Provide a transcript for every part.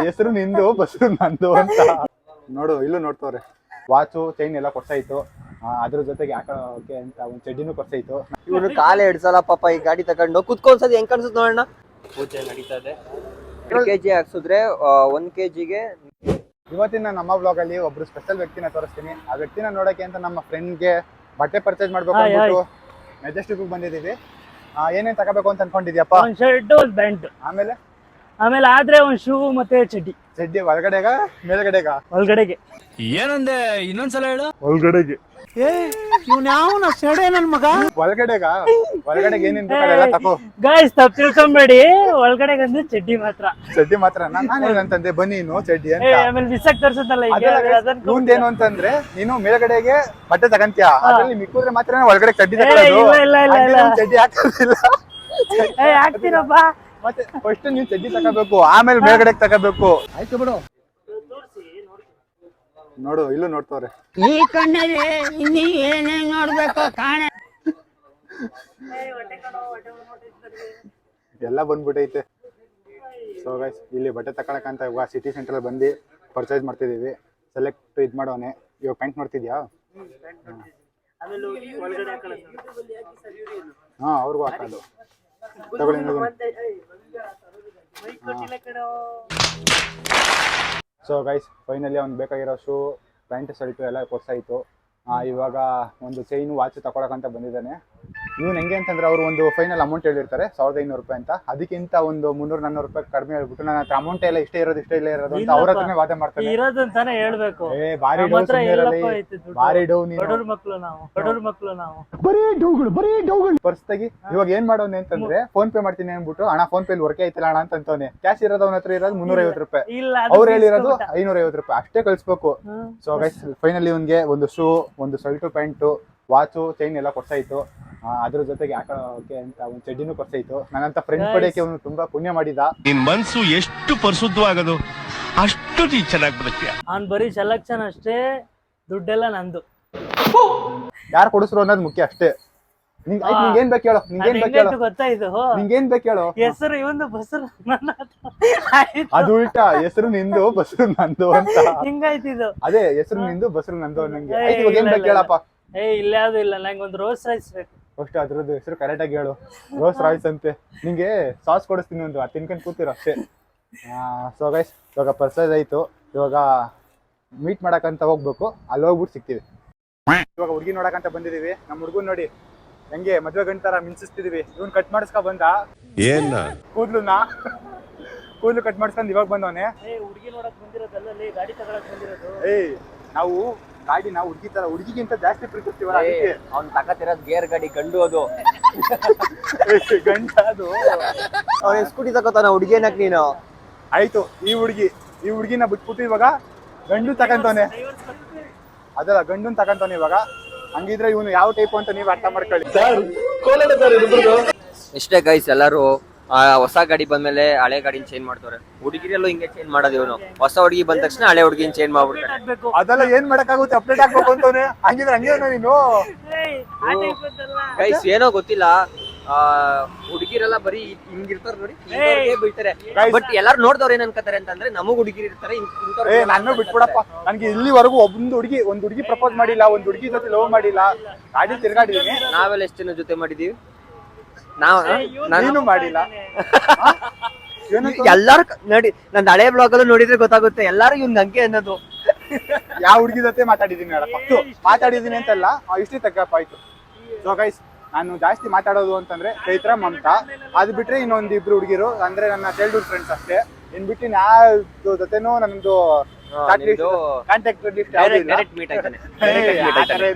ಹೆಸರು ನಿಂದು ಬಸ್ರು ನಂದು ಅಂತ ನೋಡು ಇಲ್ಲೂ ನೋಡ್ತವ್ರೆ. ವಾಚು ಚೈನ್ ಎಲ್ಲ ಕೊಡ್ಸಾಯ್ತು, ಅದ್ರ ಜೊತೆಗೆ ಹಾಕೋಕೆ ಅಂತ ಒಂದು ಚಡ್ಡಿನೂ ಕೊಡ್ಸಾಯ್ತು. ಇವ್ರು ಕಾಲೇ ಹಿಡ್ಸಲ್ಲ ಪಾಪ ಈ ಗಾಡಿ ತಗೊಂಡು ಕುತ್ಕೊಂಡ್ಸದ್ ಹೆಂಗ್ ಕಾಣಿಸುತ್ತೆ ನೋಡೋಣ. ಪೂಜೆ ನಡೀತದೆ. 2 kg ಹಾಕ್ಸಿದ್ರೆ 1 kgಗೆ. ಇವತ್ತಿನ ನಮ್ಮ ಬ್ಲಾಗ್ ಅಲ್ಲಿ ಒಬ್ರು ಸ್ಪೆಷಲ್ ವ್ಯಕ್ತಿನ ತೋರಿಸ್ತೀನಿ. ಆ ವ್ಯಕ್ತಿನ ನೋಡಕ್ಕೆ ಅಂತ ನಮ್ಮ ಫ್ರೆಂಡ್ಗೆ ಬಟ್ಟೆ ಪರ್ಚೇಸ್ ಮಾಡ್ಬೇಕು ಅಂದ್ಬಿಟ್ಟು ಮೆಜೆಸ್ಟಿಕ್ ಬಂದಿದ್ದೀವಿ. ಏನೇನ್ ತಗೋಬೇಕು ಅಂತ ಅನ್ಕೊಂಡಿದ್ಯಪ್ಪ? ಒಂದ್ ಶರ್ಟ್, ಒಂದ್ ಪ್ಯಾಂಟ್, ಆಮೇಲೆ ಆದ್ರೆ ಒಂದ್ ಶೂ ಮತ್ತೆ ಚಡ್ಡಿ. ಚಡ್ಡಿ ಒಳಗಡೆಗ ಮೇಲ್ಗಡೆಗ? ಒಳಗಡೆಗೆ. ಏನಂದೆ ಇನ್ನೊಂದ್ಸಲ ಹೇಳು. ಒಳಗಡೆಗೆ. ಇವ್ನ್ಯಾವನ ಸೆಡೆ ನನ್ ಮಗ. ಒಳಗಡೆಗೆ ಏನೇನ್ ಬೇಕಾದೆಲ್ಲ ತಗೋ. ಗಾಯ್ಸ್ ತಪ್ಪು ತಿಳ್ಕೊಂಬೇಡಿ, ಒಳಗಡೆಗೆ ಅಂದ್ರೆ ಚಡ್ಡಿ ಮಾತ್ರ. ಚಡ್ಡಿ ಮಾತ್ರ? ನಾನು ಏನಂತಂದೆ ಬನೀನು ಚಡ್ಡಿ ಅಂತ. ಆಮೇಲೆ ಬಿಸಾಕ್ ತರ್ಸತ್ತಲ್ಲ ಇವಂದೇನು ಅಂತಂದ್ರೆ ನೀನು ಮೇಲ್ಗಡೆಗೆ ಬಟ್ಟೆ ತಗಂತೀಯ, ಅದ್ರಲ್ಲಿ ಮಿಕ್ಕಿದ್ರೆ ಮಾತ್ರ ಒಳಗಡೆ ಚಡ್ಡಿ ತಗೊಳ್ಳೋದು. ಚಡ್ಡಿ ಹಾಕೋದಿಲ್ಲ. ಹಾಕ್ತೀರಪ್ಪ. ಮತ್ತೆ ಫಸ್ಟ್ ನೀನ್ ಚಡ್ಡಿ ತಗೋಬೇಕು, ಆಮೇಲೆ ಮೇಲ್ಗಡೆ ತಗೋಬೇಕು. ಆಯ್ತು ಬಿಡು. ನೋಡು ಇಲ್ಲೂ ನೋಡ್ತವ್ರೆ. ಈ ಕಣ್ಣಲ್ಲಿ ಇನ್ನೀ ಏನೇನ್ ನೋಡ್ಬೇಕು ಕಾಣೆ. ಎಲ್ಲ ಬಂದ್ಬಿಟ್ಟೈತೆ. ಸೊ ಗೈಸ್ ಇಲ್ಲಿ ಬಟ್ಟೆ ತಗೊಳಕಂತ ಇವಾಗ ಸಿಟಿ ಸೆಂಟ್ರಲ್ಲಿ ಬಂದು ಪರ್ಚೇಸ್ ಮಾಡ್ತಿದೀವಿ. ಸೆಲೆಕ್ಟ್ ಇದ್ ಮಾಡೋನೆ. ಇವಾಗ ಪ್ಯಾಂಟ್ ನೋಡ್ತಿದ್ಯಾ? ಹಾ ಅವ್ರಿಗೂ ಹಾಕೋದು ತಗೊಳ್ಳಿ. ಸೊ ಗೈಸ್ ಫೈನಲಿ ಅವ್ನು ಬೇಕಾಗಿರೋ ಶೂ, ಪ್ಯಾಂಟ್, ಶರ್ಟು ಎಲ್ಲ ಕೊಡ್ಸಾಯಿತು. ಇವಾಗ ಒಂದು ಚೈನು ವಾಚ್ ತಗೊಳಕಂತ ಬಂದಿದ್ದಾನೆ. ಇವ್ನು ಹೆಂಗೆ ಅಂತಂದ್ರೆ ಅವರು ಒಂದು ಫೈನಲ್ ಅಮೌಂಟ್ ಹೇಳಿರ್ತಾರೆ 1500 ರೂಪಾಯಿ ಅಂತ. ಅದಕ್ಕಿಂತ ಒಂದು 300-400 ರೂಪಾಯಿ ಕಡಿಮೆ ಹೇಳ್ಬಿಟ್ಟು ನನ್ನ ಹತ್ರ ಅಮೌಂಟ್ ಎಲ್ಲ ಇಷ್ಟೇ ಇರೋದು ಅಂತ ಅವ್ರ ಹತ್ರನೇ ವಾದ ಮಾಡ್ತಾರೆ. ಇರೋದಂತಾನೆ ಹೇಳ್ಬೇಕು. ಭಾರಿ ಡೌ ಪರ್ಸ್ ತೆಗಿ. ಇವಾಗ ಏನ್ ಮಾಡೋನೆ ಅಂತಂದ್ರೆ ಫೋನ್ ಪೇ ಮಾಡ್ತೀನಿ ಅಂದ್ಬಿಟ್ಟು ಅಣ್ಣ ಫೋನ್ ಪೇ ವರ್ಕೆ ಆಯ್ತಿಲ್ಲ ಅಣ್ಣ ಅಂತಂತವನೆ. ಕ್ಯಾಶ್ ಇರೋದು ಅವನ ಹತ್ರ ಇರೋದು 350 ರೂಪಾಯಿ, ಅವ್ರು ಹೇಳಿರೋದು 550 ರೂಪಾಯಿ ಅಷ್ಟೇ ಕಳಿಸ್ಬೇಕು. ಸೊ ಗೈಸ್ ಫೈನಲಿ ಇವನ್ಗೆ ಒಂದು ಶೂ, ಒಂದು ಶರ್ಟು, ಪ್ಯಾಂಟು, ವಾಚು, ಚೈನ್ ಎಲ್ಲ ಕೊಡ್ಸಾಯ್ತು. ಅದ್ರ ಜೊತೆಗೆ ಹಾಕೋಕೆ ಅಂತ ಒಂದು ಚಡ್ಡಿನೂ ಕೊಡ್ಸಾಯ್ತು. ನನ್ನಂತ ಫ್ರೆಂಡ್ ಪಡೆಯಕ್ಕೆ ಅವನು ತುಂಬಾ ಪುಣ್ಯ ಮಾಡಿದ. ನಿನ್ ಮನ್ಸು ಎಷ್ಟು ಪರಿಶುದ್ಧವಾಗದು ಅಷ್ಟು ನೀ ಚೆನ್ನಾಗಿ ಬದುಕ್ತೀಯ. ಅವ್ನ್ ಬರೀ ಸೆಲೆಕ್ಷನ್ ಅಷ್ಟೇ, ದುಡ್ಡೆಲ್ಲ ನಂದು. ಯಾರು ಕೊಡಿಸ್ರು ಅನ್ನೋದು ಮುಖ್ಯ ಅಷ್ಟೇ. ನಿಂಗೇನ್ ಬೇಕು ಹೇಳೋ? ಗೊತ್ತಾಯ್ತು. ನಿಂಗೇನ್ ಬೇಕು ಹೇಳೋ? ಹೆಸರು ಇವಂದು, ಬಸರು ನನ್ನ. ಅದು ಉಲ್ಟಾ, ಹೆಸರು ನಿಂದು ಬಸರು ನಂದು ಅಂತ ಹಿಂಗಾಯ್ತಿದ್ದು. ಅದೇ ಹೆಸರು ನಿಂದು ಬಸರು ನಂದು ಅನ್ನಂಗೆ. ಇವಾಗ ಏನ್ ಬೇಕು ಹೇಳಪ್ಪ? ಇಲ್ಲ ಅದು ಇಲ್ಲ, ನಂಗೆ ಒಂದು ರೋಸ್ ರೈಸ್ ಬೇಕು. ಫಸ್ಟ್ ಅದ್ರದ್ದು ಹೆಸರು ಕರೆಕ್ಟ್ ಆಗಿ ಹೇಳು. ರೋಸ್ ರಾಯ್ಸ್ ಅಂತೆ. ನಿಂಗೆ ಸಾಸ್ ಕೊಡಿಸ್ತೀನಿ ಒಂದು, ಅದು ತಿನ್ಕೊಂಡು ಕೂತಿರೋ ಅಷ್ಟೇ. ಸೊ ಗೈಸ್ ಇವಾಗ ಪರ್ಚೇಸ್ ಆಯ್ತು. ಇವಾಗ ಮೀಟ್ ಮಾಡಕಂತ ಹೋಗ್ಬೇಕು. ಅಲ್ಲಿ ಹೋಗ್ಬಿಟ್ಟು ಸಿಗ್ತೀವಿ. ಇವಾಗ ಹುಡುಗಿ ನೋಡಕಂತ ಬಂದಿದೀವಿ. ನಮ್ಮ ಹುಡುಗನ್ ನೋಡಿ ಹೆಂಗೆ ಮದ್ವೆ ಗಂಟರ ಮಿಂಚಿಸ್ತಿದೀವಿ. ಇವ್ನ್ ಕಟ್ ಮಾಡಿಸ್ಕೊ ಬಂದ ಏನ್ ಕೂದ್ಲು ಕಟ್ ಮಾಡಿಸ್ಕೊಂಡ್ ಇವಾಗ ಬಂದವನೆ. ಹುಡುಗಿ ನೋಡಕ್ ಬಂದಿರೋದಲ್ಲ, ಗಾಡಿ ತಗೊಳಕ್ ಬಂದಿರೋದು. ನಾವು ಗಾಡಿನ ಹುಡುಗಿಗಿಂತ ಜಾಸ್ತಿ ಪ್ರೀತಿಸ್ತೀವಲ್ಲ. ಅವ್ನ್ ತಗತಿರೋದ್ ಗೇರ್ ಗಾಡಿ ಗಂಡು ಅದು. ಗಂಡ ಅದು. ಅವ್ನ ಸ್ಕೂಟಿ ತಗೋತಾನ ಹುಡುಗಿನಕ್ ನೀನು. ಆಯ್ತು, ಈ ಹುಡುಗಿನ ಬಿಟ್ಬಿಟ್ಟು ಇವಾಗ ಗಂಡು ತಗೊಂತವನೆ. ಅದಲ್ಲ, ಗಂಡನ್ ತಗೊಂತವನೆ ಇವಾಗ. ಹಂಗಿದ್ರೆ ಇವನು ಯಾವ ಟೈಪ್ ಅಂತ ನೀವು ಅರ್ಥ ಮಾಡ್ಕೊಳ್ಳಿ. ಇಷ್ಟೇ ಗೈಸ್, ಎಲ್ಲರೂ ಹೊಸ ಗಾಡಿ ಬಂದ್ಮೇಲೆ ಹಳೆ ಗಾಡಿನ ಚೇಂಜ್ ಮಾಡ್ತಾರೆ. ಹುಡುಗಿರೆಲ್ಲೂ ಹಿಂಗೆ ಚೇಂಜ್ ಮಾಡೋದು. ಇವನು ಹೊಸ ಹುಡುಗಿ ಬಂದ ತಕ್ಷಣ ಹಳೆ ಹುಡುಗಿನ ಚೇಂಜ್ ಮಾಡ್ಬಿಡ್ತಾರೆ. ಅದೆಲ್ಲ ಏನ್ ಮಾಡಕ್ಕಾಗುತ್ತೆ, ಅಪ್ಡೇಟ್ ಆಗ್ಬೇಕು ಅಂತವನೆ. ಹಂಗಿದ್ರೆ ಹಂಗೆ ನೀನು ಗೈಸ್ ಏನೋ ಗೊತ್ತಿಲ್ಲ, ಹುಡುಗಿರೆಲ್ಲ ಬರೀ ಹಿಂಗಿರ್ತಾರ ನೋಡಿ, ಬೀಳ್ತಾರೆ. ಬಟ್ ಎಲ್ಲಾರು ನೋಡ್ದವ್ರು ಏನ್ ಅನ್ಕೋತಾರೆ ಅಂತಂದ್ರೆ ನಮಗ್ ಹುಡುಗಿರ್ ಇರ್ತಾರೆ. ನಾನು ಬಿಟ್ಬಿಡಪ್ಪ. ನನ್ಗೆ ಇಲ್ಲಿವರೆಗೂ ಒಂದು ಹುಡುಗಿ ಪ್ರಪೋಸ್ ಮಾಡಿಲ್ಲ, ಒಂದು ಹುಡುಗಿ ಜೊತೆ ಲವ್ ಮಾಡಿಲ್ಲ. ಗಾಡಿ ತಿರ್ಗಾಡಿದೀನಿ. ನಾವೆಲ್ಲ ಎಷ್ಟು ಜನ ಜೊತೆ ಮಾಡಿದೀವಿ? ನೀನು ಮಾಡಿಲ್ಲ. ಎಲ್ಲಾರು ನೋಡಿ, ನಂದು ಹಳೆ ಬ್ಲಾಗ್ ಅಲ್ಲೂ ನೋಡಿದ್ರೆ ಗೊತ್ತಾಗುತ್ತೆ. ಎಲ್ಲಾರು ಇವ್ನ್ ಹಂಗೆ ಅನ್ನೋದು. ಯಾವ ಹುಡುಗಿ ಜೊತೆ ಮಾತಾಡಿದೀನಿ ಮಾತಾಡಿದೀನಿ ಅಂತಲ್ಲ, ಇಷ್ಟೇ ತಗ್ಗಪ್ಪ ಆಯ್ತು. ಸೊ ಗೈಸ್ ನಾನು ಜಾಸ್ತಿ ಮಾತಾಡೋದು ಅಂತಂದ್ರೆ ಚೈತ್ರ, ಮಮತಾ, ಅದು ಬಿಟ್ರೆ ಇನ್ನೊಂದು ಇಬ್ರು ಹುಡುಗಿರು, ಅಂದ್ರೆ ನನ್ನ ಚೈಲ್ಡ್ಹುಡ್ ಫ್ರೆಂಡ್ಸ್ ಅಷ್ಟೇ. ಇನ್ ಬಿಟ್ಟು ಯಾವ ಜೊತೆನೂ ನಮ್ದು ಕಾಂಟ್ಯಾಕ್ಟ್ ಲಿಸ್ಟ್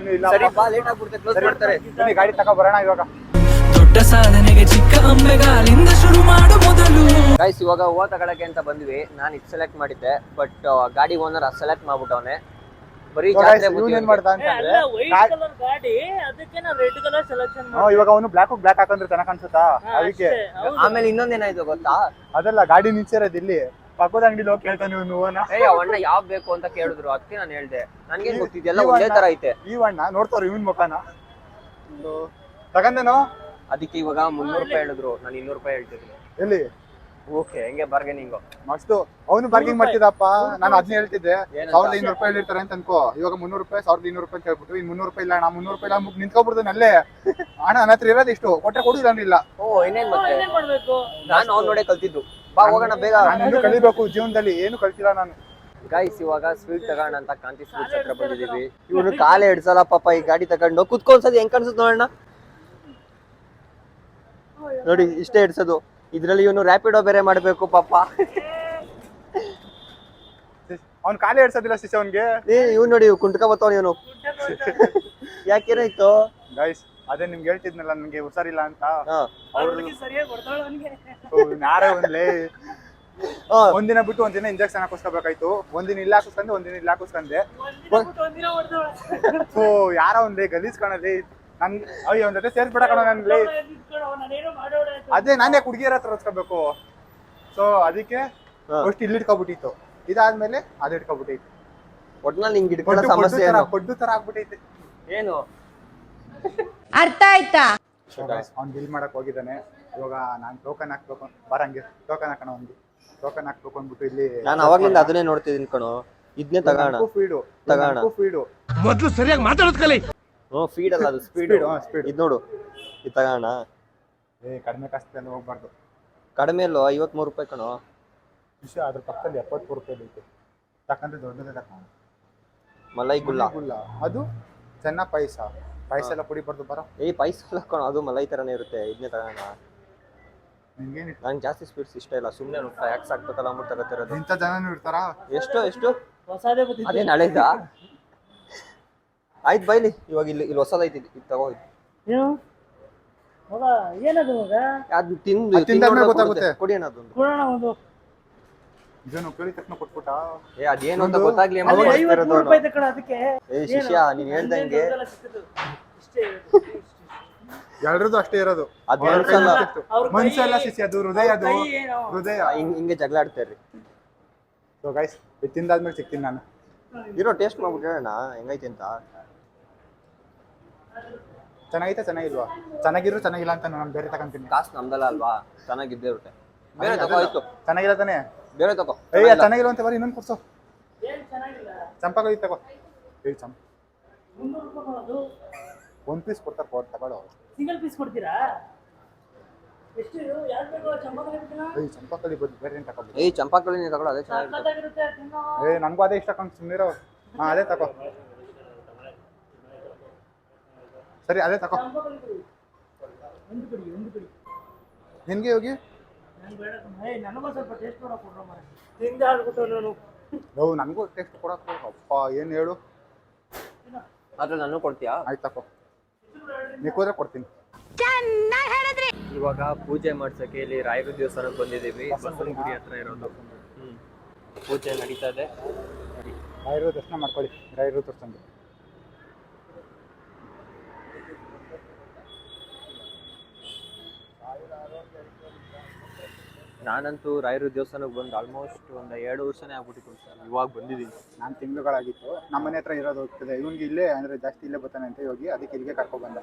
ಗಾಡಿ ತಗೋ ಬರೋಣ ಇವಾಗ. ದೊಡ್ಡ ಸಾಧನೆಗೆ ಚಿಕ್ಕ ಅಂಬೆಗಾಲಿಂದ ಶುರು ಮಾಡು ಮೊದಲು. ಗೈಸ್ ಇವಾಗ ಹೂವ ತಗೊಳಕ್ಕೆ ಅಂತ ಬಂದ್ವಿ. ನಾನು ಇದು ಸೆಲೆಕ್ಟ್ ಮಾಡಿದ್ದೆ, ಬಟ್ ಗಾಡಿ ಓನರ್ ಸೆಲೆಕ್ಟ್ ಮಾಡ್ಬಿಟ್ಟವನೆ. ಬರೀ ಜಾತ್ರೆ ಇವಾಗ ಅವನು ಬ್ಲಾಕ್ ಹಾಕಂದ್ರೆ ಚೆನ್ನಾಗ್ ಅನ್ಸುತ್ತಾ ಅದಕ್ಕೆ. ಆಮೇಲೆ ಇನ್ನೊಂದೇನಾಯ್ತು ಗೊತ್ತಾ? ಅದೆಲ್ಲ ಗಾಡಿ ನಿಲ್ಸಿರೋದು ಇಲ್ಲಿ ಪಕ್ಕದ ಅಂಗಡಿ ಹೋಗಿ ಕೇಳ್ತಾನೆ ಹೂವನ. ಅವಣ್ಣ ಯಾವ್ ಬೇಕು ಅಂತ ಕೇಳಿದ್ರು, ಅದಕ್ಕೆ ನಾನು ಹೇಳ್ದೆ. ನನ್ಗೇನ್ ಗೊತ್ತಿದ್ದೆಲ್ಲ ಒಂದೇ ತರ ಐತೆ. ಈ ಅಣ್ಣ ನೋಡ್ತಾರ ಇವನ್ ಮುಖಾನ ತಗಂದೇನೋ. ಅದಕ್ಕೆ ಇವಾಗ 300 ರೂಪಾಯಿ ಹೇಳಿದ್ರು, ನಾನು 200 ರೂಪಾಯಿ ಹೇಳ್ತಿದ್ದೀನಿ. ಎಲ್ಲಿ ಓಕೆ ಹೆಂಗೆ ಬಾರ್ಗೇನಿಂಗ್ ಮಸ್ತು. ಅವನು ಬಾರ್ಗಿಂಗ್ ಮಾಡ್ತಿದ್ದಪ್ಪ, ನಾನು ಅದನ್ನ ಹೇಳ್ತಿದ್ದೆ. ಏನಂತ? 1200 ರೂಪಾಯಿ ಹೇಳಿರ್ತಾರೆ ಅಂತ ಅನ್ಕೋ, ಇವಾಗ 300 ರೂಪಾಯಿ 1200 ರೂಪಾಯಿ ಕೇಳ್ಬಿಟ್ಟು ಇನ್ 300 ರೂಪಾಯಿ ಇಲ್ಲ ಅಣ್ಣ, 300 ರೂಪಾಯಿ ಇಲ್ಲ ನಿಂತ್ಕೊಬಿಡ್ತಾನೆ ಅಲ್ಲೇ. ಅಣ್ಣ ನನ್ನ ಹತ್ರ ಇರೋದು ಇಷ್ಟು, ಕೊಟ್ಟರೆ ಕೊಡುದಿಲ್ಲ. ಓ ಇನ್ನೇನ್ ಮತ್ತೆ ಏನ್ ಮಾಡ್ಬೇಕು? ನಾನು ಅವ್ನ ನೋಡೇ ಕಲ್ತಿದ್ದು. ಬಾ ಹೋಗೋಣ ಬೇಗ. ನಾನು ಕಲಿಬೇಕು ಜೀವನದಲ್ಲಿ, ಏನು ಕಲ್ತಿಲ್ಲ ನಾನು. ಗೈಸ್ ಇವಾಗ ಸ್ವೀಟ್ ತಗೋಣ ಅಂತ ಕಾಂತಿ ಸ್ವೀಟ್ಸ್ ಹತ್ರ ಬಂದಿದೀವಿ. ಇವನು ಕಾಲೇ ಹಿಡ್ಸಲ್ಲ ಪಾಪ ಈ ಗಾಡಿ ತಗೊಂಡು ಕುತ್ಕೊಂಡ್ಸದ್ ಹೆಂಗ್ ಕಾಣಿಸುತ್ತೆ ನೋಡೋಣ. ನೋಡಿ ಇಷ್ಟೇ ಹಿಡ್ಸೋದು. ಇದ್ರಲ್ಲಿ ಇವನು ರ್ಯಾಪಿಡೋ ಬೇರೆ ಮಾಡ್ಬೇಕು ಪಾಪ. ಅವ್ನ್ ಕಾಲೇ ಹಿಡ್ಸೋದಿಲ್ಲ ಶಿಷ್ಯ ಅವನ್ಗೆ. ಇವ್ನು ನೋಡಿ ಕುಂಟ್ಕ ಬತ್ತವನು ಇವನು. ಯಾಕೇನಾಯ್ತು ಗೈಸ್? ಅದೇ ನಿಮ್ಗೆ ಹೇಳ್ತಿದ್ನಲ್ಲ ನನ್ಗೆ ಹುಷಾರಿಲ್ಲ ಅಂತ. ಅವ್ರಿಗೆ ಸರಿಯಾಗಿ ಕೊಡ್ತಾಳ ಅವನಿಗೆ. ಯಾರೇ ಒಂದ್ಲೇ ಒಂದಿನ ಬಿಟ್ಟು ಒಂದಿನ ಇಂಜೆಕ್ಷನ್ ಹಾಕಿಸ್ಕೋಬೇಕಾಯ್ತು. ಒಂದಿನ ಇಲ್ಲ ಹಾಕಿಸ್ಕೊಂಡೆ, ಒಂದಿನ ಇಲ್ಲ ಹಾಕಿಸ್ಕೊಂಡೆ. ಒಂದಿನ ಹೊಡ್ದವಳ. ಸೊ ಯಾರ ಒಂದೇ ಗಲೀಜ್ ಕಾಣಲಿ ನನ್ ಅಯ್ಯೋ ಒಂದ್ ಜೊತೆ ಸೇರ್ಸ್ಬಿಡ ಕಣ ನನ್ಲಿ. ನಾನೇನೋ ಮಾಡೋಣ ಅಂತ. ಅದೇ ನಾನೇ ಹುಡುಗಿಯರ ಹತ್ರ ಹೊತ್ಕೋಬೇಕು. ಸೊ ಅದಕ್ಕೆ ಫಸ್ಟ್ ಇಲ್ಲಿ ಇಟ್ಕೊಬಿಟ್ಟಿತ್ತು, ಇದಾದ್ಮೇಲೆ ಅದು ಇಟ್ಕೊಬಿಟ್ಟಿತ್ತು. ಒಟ್ನಲ್ಲಿ ನಿಂಗೆ ಹಿಡ್ಕೊಳ್ಳೋ ಸಮಸ್ಯೆ ಏನು? ಪಡ್ಡು ತರ ಆಗ್ಬಿಟ್ಟೈತೆ. ಏನು ಅರ್ಥ ಆಯ್ತಾ? ಅವ್ನ್ ಬಿಲ್ ಮಾಡಕ್ ಹೋಗಿದ್ದಾನೆ. ಇವಾಗ ನಾನ್ ಟೋಕನ್ ಹಾಕ್ಬೇಕು. ಬರಂಗೆ ಟೋಕನ್ ಹಾಕೋಣ, ಒಂದು ಟೋಕನ್ ಹಾಕ್ಬೇಕು ಅಂದ್ಬಿಟ್ಟು ಇಲ್ಲಿ. ನಾನು ಅವಾಗ್ಲಿಂದ ಅದನ್ನೇ ನೋಡ್ತಿದ್ದೀನಿ ಕಣೋ. ಇದನ್ನೇ ತಗೋಣ ಫೀಡು ತಗೋಣ. ಫೀಡು ಮೊದ್ಲು ಸರಿಯಾಗಿ ಮಾತಾಡೋದ್ ಕಲಿ. ಫೀಡ್ ಅಲ್ಲ ಅದು ಸ್ಪೀಡ್. ಸ್ಪೀಡ್ ಇದು ನೋಡು, ಇದು ತಗೋಣ. ಕಡಿಮೆ ಕಾಸ್ಟ್ಲಿ ಹೋಗ್ಬಾರ್ದು. ಕಡಿಮೆ ಅಲ್ಲೋ 53 ರೂಪಾಯಿ ಕಣೋ. ವಿಷಯ ಅದ್ರ ಪಕ್ಕದಲ್ಲಿ 73 ರೂಪಾಯಿ ಐತೆ. ತಕ್ಕಂದ್ರೆ ದೊಡ್ಡದೇ ತಕೊಂಡ ಮಲೈ ಗುಲ್ಲ. ಅದು ಚೆನ್ನ ಪಾಯಸ ಎಲ್ಲ ಕುಡಿಬಾರ್ದು ಬರೋ. ಪೈಸ ಎಲ್ಲ ಕಣೋ, ಅದು ಮಲೈ ತರನೇ ಇರುತ್ತೆ. ಇದನ್ನೇ ತಗೋಣ. ನಿನ್ಗೇನು ನಂಗೆ ಜಾಸ್ತಿ ಸ್ವೀಟ್ಸ್ ಇಷ್ಟ ಇಲ್ಲ. ಸುಮ್ಮನೆ ಯಾಕೆ ಸಾಕ್ಬೇಕಲ್ಲ ಅಂದ್ಬಿಟ್ಟು ತಗೋತಿರೋದು. ಇಂಥ ಜನನು ಇರ್ತಾರ? ಎಷ್ಟು ಹೊಸದೇ ಬಂದಿದೆ. ಅದೇನು ಹಳೇದ? ಆಯ್ತು ಬೈಲಿ. ಇವಾಗ ಇಲ್ಲಿ ಹೊಸದೈತಿ, ಇದು ತಗೋ. ಏನು ಮಗ? ಏನದು ಮಗ? ಅದು ತಿಂದು ತಿಂದಾದ್ಮೇಲೆ ಗೊತ್ತಾಗುತ್ತೆ. ಕೊಡಿ ಅಣ್ಣ ಅದೊಂದು. ಕೊಡೋಣ ಒಂದು. ಇದನ್ನು ಕೇಳಿ ತಕ್ಷಣ ಕೊಟ್ಬಿಟ್ಟ. ಅದೇನು ಅಂತ ಗೊತ್ತಾಗ್ಲಿ ಅಮ್ಮ. ಅಲ್ಲಿ 53 ರೂಪಾಯಿ ತಗೊಳ ಅದಕ್ಕೆ. ಶಿಷ್ಯ ನೀನ್ ಹೇಳ್ದಂಗೆ ಇಷ್ಟೇ ಎಲ್ರದ್ದು ಅಷ್ಟೇ ಇರೋದು. ಅದು ಅನ್ಸಲ್ಲ. ಮನ್ಸಲ್ಲ ಶಿಷ್ಯ, ಅದು ಹೃದಯ. ಅದು ಹೃದಯ. ಹಿಂಗೆ ಜಗಳ ಆಡ್ತಾರ್ರಿ. ಸೊ ಗೈಸ್ ತಿಂದಾದ್ಮೇಲೆ ಸಿಗ್ತೀನಿ ನಾನು. ಇರೋ ಟೇಸ್ಟ್ ಮಾಡ್ಬಿಟ್ಟು ಹೇಳೋಣ ಹೆಂಗೈತಿ ಅಂತ. ಚೆನ್ನಾಗೈತೆ ಚೆನ್ನಾಗಿಲ್ವಾ? ಚೆನ್ನಾಗಿರೋ ಚೆನ್ನಾಗಿಲ್ಲ ಅಂತ ನಾನು ಬೇರೆ ತಗೊಂತೀನಿ. ಕಾಸು ನಮ್ದಲ್ಲ ಅಲ್ವಾ? ಚೆನ್ನಾಗಿದ್ದೇ ಇರುತ್ತೆ. ಬೇರೆ ತಗೋ ಆಯ್ತು. ಚೆನ್ನಾಗಿಲ್ಲ ತಾನೇ? ಬೇರೆ ತಗೋ. ಚೆನ್ನಾಗಿಲ್ಲ ಅಂತ ಬರೀ ಇನ್ನೊಂದು ಕೊಡ್ಸೋ. ಏನ್ ಚೆನ್ನಾಗಿಲ್ಲ. ಚಂಪಾಗಲಿ ತಗೋ. ಚಂಪ 300 ರೂಪಾಯಿ ಅದು. ಒಂದು ಪೀಸ್ ಕೊಡ್ತಾರೆ, ತಗೊಳ್ಳೋ. ಸಿಂಗಲ್ ಪೀಸ್ ಕೊಡ್ತೀರಾ? ಎಷ್ಟು ಯಾರು ಬೇಕು? ಚಂಪಾಕಲಿ ಬಿಟ್ಟಿನ? ಚಂಪಾಕಲಿ ಬದ್ದು ಬೇರೆ ಏನು ತಗೊಳ್ಳಿ. ಚಂಪಾಕಲಿ ತಗೊಳ್ಳೋ, ಅದೇ ಚೆನ್ನಾಗಿರುತ್ತೆ. ಸಕ್ಕತ್ತಾಗಿರುತ್ತೆ ತಿನ್ನೋ. ನನಗೂ ಅದೇ ಇಷ್ಟ ಕಾಣ್ತು. ಸುಮ್ಮನಿರೋ. ಅದೇ ತಗೋ. ಸರಿ ಅದೇ ತಗೋ. ಚಂಪಾಕಲಿ ಕೊಡಿ. ಒಂದು ಕೊಡಿ. ನಿನ್ಗೆ ಹೋಗಿ ನಾನು ಬೇಡ. ನನಗೂ ಸ್ವಲ್ಪ ಟೇಸ್ಟ್ ಕೊಡೋಕೆ ಕೊಡ್ರೋ ಮಾರೆ. ತಿಂದು ಹಾಕ್ಬಿಟ್ಟು ನಾನು. ನನಗೂ ಟೇಸ್ಟ್ ಕೊಡಕ್ಕೆ. ಅಪ್ಪ ಏನು ಹೇಳು. ಆದ್ರೆ ನಾನು ಕೊಡ್ತೀಯಾ? ಆಯ್ತು ತಗೋ. ನಿಕ್ಕೋದ್ರೆ ಕೊಡ್ತೀನಿ. ಇವಾಗ ಪೂಜೆ ಮಾಡ್ಸಕ್ಕೆ ಇಲ್ಲಿ ರಾಯರ ದೇವಸ್ಥಾನಕ್ಕೆ ಬಂದಿದ್ದೀವಿ. ಬಸವನಗುಡಿ ಹತ್ರ ಇರೋದು. ಪೂಜೆ ನಡೀತಾ ಇದೆ. ರಾಯರು ದರ್ಶನ ಮಾಡ್ಕೊಳ್ಳಿ. ರಾಯರು ತೋರ್ಸಂದು. ನಾನಂತೂ ರಾಯರ ದೇವಸ್ಥಾನಕ್ಕೆ ಬಂದು ಆಲ್ಮೋಸ್ಟ್ ಒಂದು 2 ವರ್ಷನೇ ಆಗ್ಬಿಟ್ಟಿತ್ತು ಸರ್. ಇವಾಗ ಬಂದಿದ್ದೀನಿ. ನಾನು ತಿಂಗಳುಗಳಾಗಿತ್ತು. ನಮ್ಮ ಮನೆ ಹತ್ರ ಇರೋದು ಹೋಗ್ತದೆ. ಇವ್ನಿಗೆ ಇಲ್ಲೇ ಅಂದರೆ ಜಾಸ್ತಿ ಇಲ್ಲೇ ಬರ್ತಾನೆ ಅಂತ ಹೋಗಿ ಅದಕ್ಕೆ ಇಲ್ಲಿಗೆ ಕರ್ಕೊಬಂದ.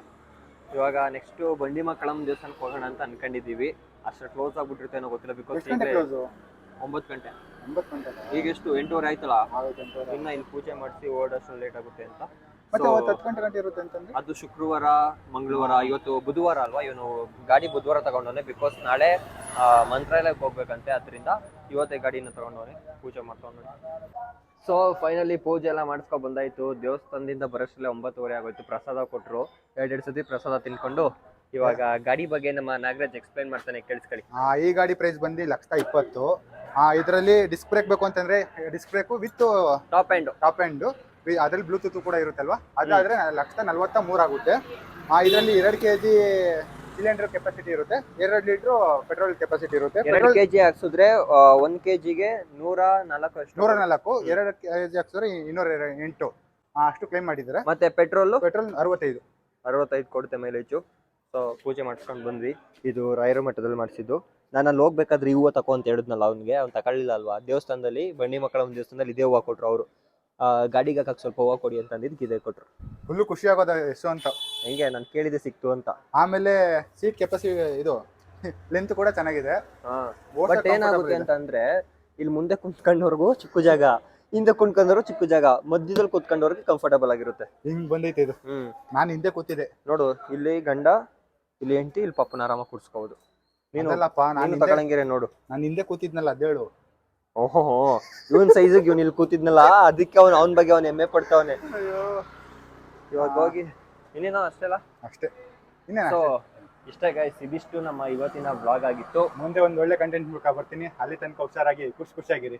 ಇವಾಗ ನೆಕ್ಸ್ಟ್ ಬಂಡಿ ಮಕ್ಕಳಮ್ಮ ದೇವಸ್ಥಾನಕ್ಕೆ ಹೋಗೋಣ ಅಂತ ಅನ್ಕೊಂಡಿದ್ದೀವಿ. ಅಷ್ಟು ಕ್ಲೋಸ್ ಆಗ್ಬಿಟ್ಟಿರುತ್ತೆ ಏನೋ ಗೊತ್ತಿಲ್ಲ. ಬಿಕಾಸ್ 9 ಗಂಟೆ. 9 ಗಂಟೆ. 9 ಗಂಟೆ ಈಗ ಎಷ್ಟು 8:30 ಆಯ್ತಲ್ಲ. ಇನ್ನ ಇಲ್ಲಿ ಪೂಜೆ ಮಾಡಿಸಿ ಓಡೋಷ್ಟು ಲೇಟ್ ಆಗುತ್ತೆ ಅಂತ. ಮತ್ತೆ 10 ಗಂಟೆ ಇರುತ್ತೆ ಅಂತಂದ್ರೆ ಅದು ಶುಕ್ರವಾರ ಮಂಗಳವಾರ. ಇವತ್ತು ಬುಧವಾರ ಅಲ್ವಾ? ಇವನು ಗಾಡಿ ಬುಧವಾರ ತಗೊಂಡವನೆ. ಬಿಕಾಸ್ ನಾಳೆ ಮಂತ್ರಾಲಯಕ್ಕೆ ಹೋಗ್ಬೇಕಂತೆ. ಅದರಿಂದ ಇವತ್ತೇ ಗಾಡಿನ ತಗೊಂಡವನೆ. ಪೂಜೆ ಮಾಡ್ಕೊಂಡು. ಸೊ ಫೈನಲಿ ಪೂಜೆ ಎಲ್ಲ ಮಾಡಿಸ್ಕೊಂಡು ಬಂದಾಯ್ತು. ದೇವಸ್ಥಾನದಿಂದ ಬರೋಷ್ಟಲ್ಲೇ 9:30 ಆಗೋಯ್ತು. ಪ್ರಸಾದ ಕೊಟ್ಟರು. 2 ಸತಿ ಪ್ರಸಾದ ತಿನ್ಕೊಂಡು ಇವಾಗ ಗಾಡಿ ಬಗ್ಗೆ ನಮ್ಮ ನಾಗರಾಜ್ ಎಕ್ಸ್ಪ್ಲೈನ್ ಮಾಡ್ತಾನೆ, ಕೇಳಿಸ್ಕೊಳ್ಳಿ. ಈ ಗಾಡಿ ಪ್ರೈಸ್ ಬಂದು 1,20,000. ಇದರಲ್ಲಿ ಡಿಸ್ಕ್ ಬ್ರೇಕ್ ಬೇಕು ಅಂತಂದ್ರೆ disc brake with top end. ಅದ್ರಲ್ಲಿ ಬ್ಲೂಟೂತ್ ಕೂಡ ಇರುತ್ತಲ್ವಾ? ಅದಾದ್ರೆ 1,43,000 ಆಗುತ್ತೆ. ಇದರಲ್ಲಿ 2 kg ಸಿಲಿಂಡರ್ ಕೆಪಾಸಿಟಿ ಇರುತ್ತೆ, 2 ಲೀಟರ್ ಪೆಟ್ರೋಲ್ ಕೆಪಾಸಿಟಿ ಇರುತ್ತೆ. 2 kg ಹಾಕ್ಸಿದ್ರೆ 1 kgಗೆ 104 ಅಷ್ಟು. 104. 2 kg ಹಾಕ್ಸಿದ್ರೆ 208 ಅಷ್ಟು ಕ್ಲೈಮ್ ಮಾಡಿದ್ದಾರೆ. ಮತ್ತೆ ಪೆಟ್ರೋಲ್ 65 ಕೊಡುತ್ತೆ ಮೈಲೇಜು. ಸೊ ಪೂಜೆ ಮಾಡಿಸ್ಕೊಂಡು ಬಂದ್ವಿ. ಇದು ರಾಯರ ಮಠದಲ್ಲಿ ಮಾಡಿಸಿದ್ದು. ನಾನು ಅಲ್ಲಿ ಹೋಗ್ಬೇಕಾದ್ರೆ ಈ ಹೂವು ತಗೋ ಅಂತ ಹೇಳಿದ್ನಲ್ಲ ಅವ್ನಿಗೆ. ಅವ್ನು ತಗೊಳ್ಳಿಲ್ಲ ಅಲ್ವಾ? ದೇವಸ್ಥಾನದಲ್ಲಿ ಬಂಡಿ ಮಕ್ಕಳ ಒಂದು ದೇವಸ್ಥಾನದಲ್ಲಿ ಇದೇ ಹೂವು ಕೊಟ್ರು ಅವರು. ಗಾಡಿಗೆ ಹಾಕಕ್ಕೆ ಸ್ವಲ್ಪ ಹೂವು ಕೊಡಿ ಅಂತ ಅಂದಿದ್ದು ಇದೇ ಕೊಟ್ರು. ಫುಲ್ಲು ಖುಷಿ ಆಗೋದ ಎಷ್ಟು ಅಂತ. ಹೆಂಗೆ ನಾನು ಕೇಳಿದೆ ಸಿಕ್ತು ಅಂತ. ಆಮೇಲೆ ಸೀಟ್ ಕೆಪಾಸಿಟಿ ಇದು ಲೆಂತ್ ಕೂಡ ಚೆನ್ನಾಗಿದೆ. ಬಟ್ ಏನಾಗುತ್ತೆ ಅಂತಂದ್ರೆ ಇಲ್ಲಿ ಮುಂದೆ ಕುಂತ್ಕೊಂಡವ್ರಿಗೂ ಚಿಕ್ಕ ಜಾಗ, ಹಿಂದೆ ಕುಂತ್ಕೊಂಡವ್ರು ಚಿಕ್ಕ ಜಾಗ, ಮಧ್ಯದಲ್ಲಿ ಕುತ್ಕೊಂಡವ್ರಿಗೆ ಕಂಫರ್ಟಬಲ್ ಆಗಿರುತ್ತೆ. ಹಿಂಗ್ ಬಂದೈತೆ ಇದು. ನಾನು ಹಿಂದೆ ಕೂತಿದ್ದೆ ನೋಡು, ಇಲ್ಲಿ ಗಂಡ, ಇಲ್ಲಿ ಹೆಂಡತಿ, ಇಲ್ಲಿ ಪಾಪನ ಆರಾಮಾಗಿ ಕೂರ್ಸ್ಕೋಬಹುದು. ನೀನು ನಾನು ತಗೊಳಂಗಿರೆ ನೋಡು. ನಾನು ಹಿಂದೆ ಕೂತಿದ್ನಲ್ಲ ಅದೇಳು. ಓಹೋ, ಇವನ್ ಸೈಜಿಗೆ ಇವ್ನು ಇಲ್ಲಿ ಕೂತಿದ್ನಲ್ಲ, ಅದಕ್ಕೆ ಅವನ ಬಗ್ಗೆ ಅವ್ನು ಹೆಮ್ಮೆ ಪಡ್ತಾವನೆ. ಇವಾಗ ಹೋಗಿ ಇನ್ನೇನೋ ಅಷ್ಟೆಲ್ಲ ಅಷ್ಟೇ. ಸೊ ಇಷ್ಟ ಗೈಸ್, ಇದಿಷ್ಟು ನಮ್ಮ ಇವತ್ತಿನ ಬ್ಲಾಗ್ ಆಗಿತ್ತು. ಮುಂದೆ ಒಂದು ಒಳ್ಳೆ ಕಂಟೆಂಟ್ ಬರ್ತೀನಿ. ಅಲ್ಲಿ ತನಕ ಹುಷಾರಾಗಿ ಖುಷಿಯಾಗಿರಿ.